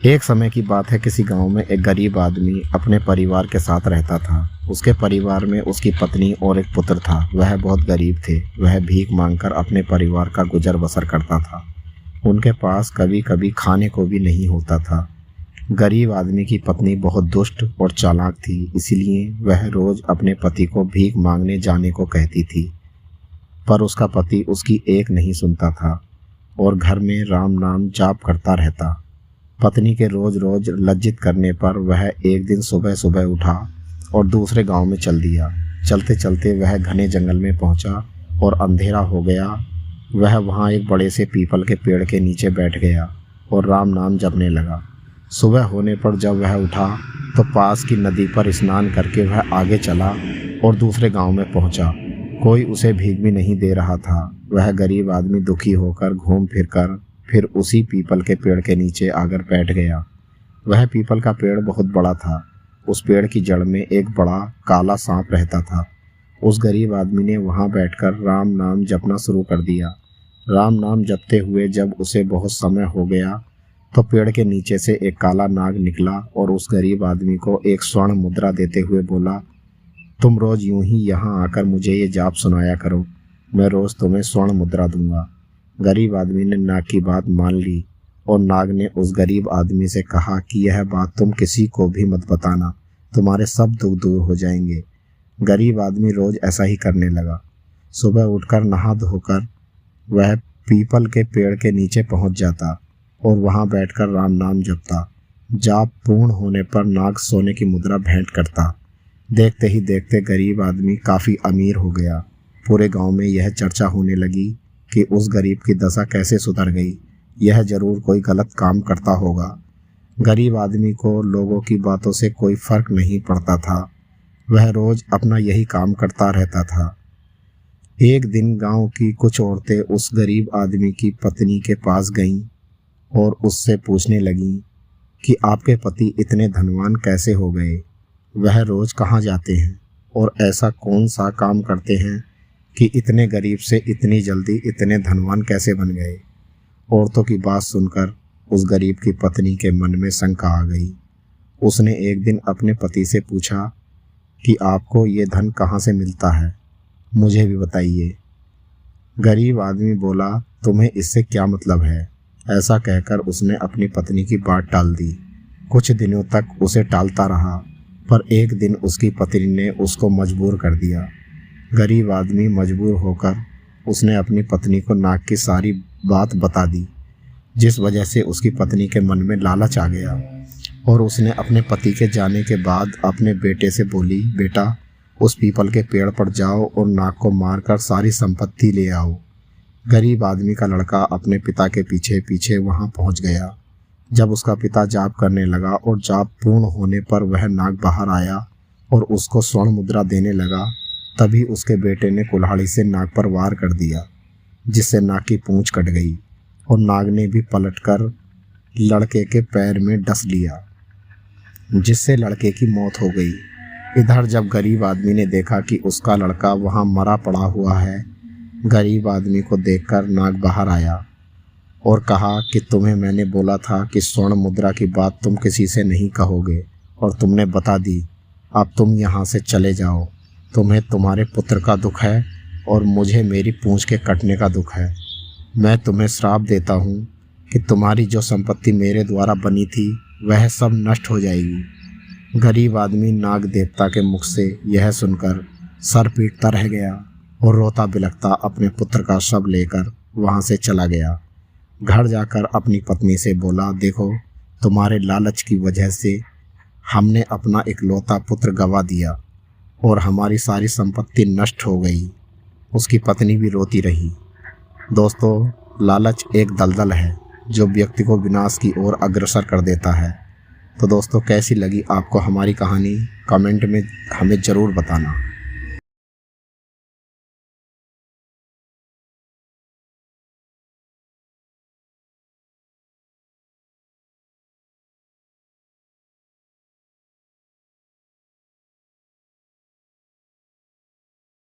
एक समय की बात है, किसी गांव में एक गरीब आदमी अपने परिवार के साथ रहता था। उसके परिवार में उसकी पत्नी और एक पुत्र था। वह बहुत गरीब थे। वह भीख मांगकर अपने परिवार का गुजर बसर करता था। उनके पास कभी कभी खाने को भी नहीं होता था। गरीब आदमी की पत्नी बहुत दुष्ट और चालाक थी, इसलिए वह रोज अपने पति को भीख मांगने जाने को कहती थी। पर उसका पति उसकी एक नहीं सुनता था और घर में राम नाम जाप करता रहता। पत्नी के रोज रोज लज्जित करने पर वह एक दिन सुबह सुबह उठा और दूसरे गांव में चल दिया। चलते चलते वह घने जंगल में पहुंचा और अंधेरा हो गया। वह वहां एक बड़े से पीपल के पेड़ के नीचे बैठ गया और राम नाम जपने लगा। सुबह होने पर जब वह उठा तो पास की नदी पर स्नान करके वह आगे चला और दूसरे गांव में पहुंचा। कोई उसे भीख भी नहीं दे रहा था। वह गरीब आदमी दुखी होकर घूम फिर उसी पीपल के पेड़ के नीचे आकर बैठ गया। वह पीपल का पेड़ बहुत बड़ा था। उस पेड़ की जड़ में एक बड़ा काला सांप रहता था। उस गरीब आदमी ने वहां बैठकर राम नाम जपना शुरू कर दिया। राम नाम जपते हुए जब उसे बहुत समय हो गया तो पेड़ के नीचे से एक काला नाग निकला और उस गरीब आदमी को एक स्वर्ण मुद्रा देते हुए बोला, तुम रोज यूं ही यहाँ आकर मुझे ये जाप सुनाया करो, मैं रोज तुम्हें स्वर्ण मुद्रा दूंगा। गरीब आदमी ने नाग की बात मान ली और नाग ने उस गरीब आदमी से कहा कि यह बात तुम किसी को भी मत बताना, तुम्हारे सब दुख दूर हो जाएंगे। गरीब आदमी रोज ऐसा ही करने लगा। सुबह उठकर नहा धोकर वह पीपल के पेड़ के नीचे पहुंच जाता और वहां बैठकर राम नाम जपता। जाप पूर्ण होने पर नाग सोने की मुद्रा भेंट करता। देखते ही देखते गरीब आदमी काफ़ी अमीर हो गया। पूरे गांव में यह चर्चा होने लगी कि उस गरीब की दशा कैसे सुधर गई। यह जरूर कोई गलत काम करता होगा। गरीब आदमी को लोगों की बातों से कोई फर्क नहीं पड़ता था। वह रोज अपना यही काम करता रहता था। एक दिन गांव की कुछ औरतें उस गरीब आदमी की पत्नी के पास गईं और उससे पूछने लगीं कि आपके पति इतने धनवान कैसे हो गए, वह रोज कहाँ जाते हैं और ऐसा कौन सा काम करते हैं कि इतने गरीब से इतनी जल्दी इतने धनवान कैसे बन गए। औरतों की बात सुनकर उस गरीब की पत्नी के मन में शंका आ गई। उसने एक दिन अपने पति से पूछा कि आपको ये धन कहाँ से मिलता है, मुझे भी बताइए। गरीब आदमी बोला, तुम्हें इससे क्या मतलब है। ऐसा कहकर उसने अपनी पत्नी की बात टाल दी। कुछ दिनों तक उसे टालता रहा, पर एक दिन उसकी पत्नी ने उसको मजबूर कर दिया। गरीब आदमी मजबूर होकर उसने अपनी पत्नी को नाग की सारी बात बता दी, जिस वजह से उसकी पत्नी के मन में लालच आ गया और उसने अपने पति के जाने के बाद अपने बेटे से बोली, बेटा उस पीपल के पेड़ पर जाओ और नाग को मारकर सारी संपत्ति ले आओ। गरीब आदमी का लड़का अपने पिता के पीछे पीछे वहां पहुंच गया। जब उसका पिता जाप करने लगा और जाप पूर्ण होने पर वह नाग बाहर आया और उसको स्वर्ण मुद्रा देने लगा, तभी उसके बेटे ने कुल्हाड़ी से नाग पर वार कर दिया, जिससे नाग की पूंछ कट गई और नाग ने भी पलटकर लड़के के पैर में डस लिया, जिससे लड़के की मौत हो गई। इधर जब गरीब आदमी ने देखा कि उसका लड़का वहां मरा पड़ा हुआ है, गरीब आदमी को देखकर नाग बाहर आया और कहा कि तुम्हें मैंने बोला था कि स्वर्ण मुद्रा की बात तुम किसी से नहीं कहोगे और तुमने बता दी। अब तुम यहाँ से चले जाओ। तुम्हें तुम्हारे पुत्र का दुख है और मुझे मेरी पूंछ के कटने का दुख है। मैं तुम्हें श्राप देता हूँ कि तुम्हारी जो संपत्ति मेरे द्वारा बनी थी वह सब नष्ट हो जाएगी। गरीब आदमी नाग देवता के मुख से यह सुनकर सर पीटता रह गया और रोता बिलखता अपने पुत्र का शव लेकर वहाँ से चला गया। घर जाकर अपनी पत्नी से बोला, देखो तुम्हारे लालच की वजह से हमने अपना इकलौता पुत्र गंवा दिया और हमारी सारी संपत्ति नष्ट हो गई। उसकी पत्नी भी रोती रही। दोस्तों, लालच एक दलदल है जो व्यक्ति को विनाश की ओर अग्रसर कर देता है। तो दोस्तों, कैसी लगी आपको हमारी कहानी, कमेंट में हमें ज़रूर बताना।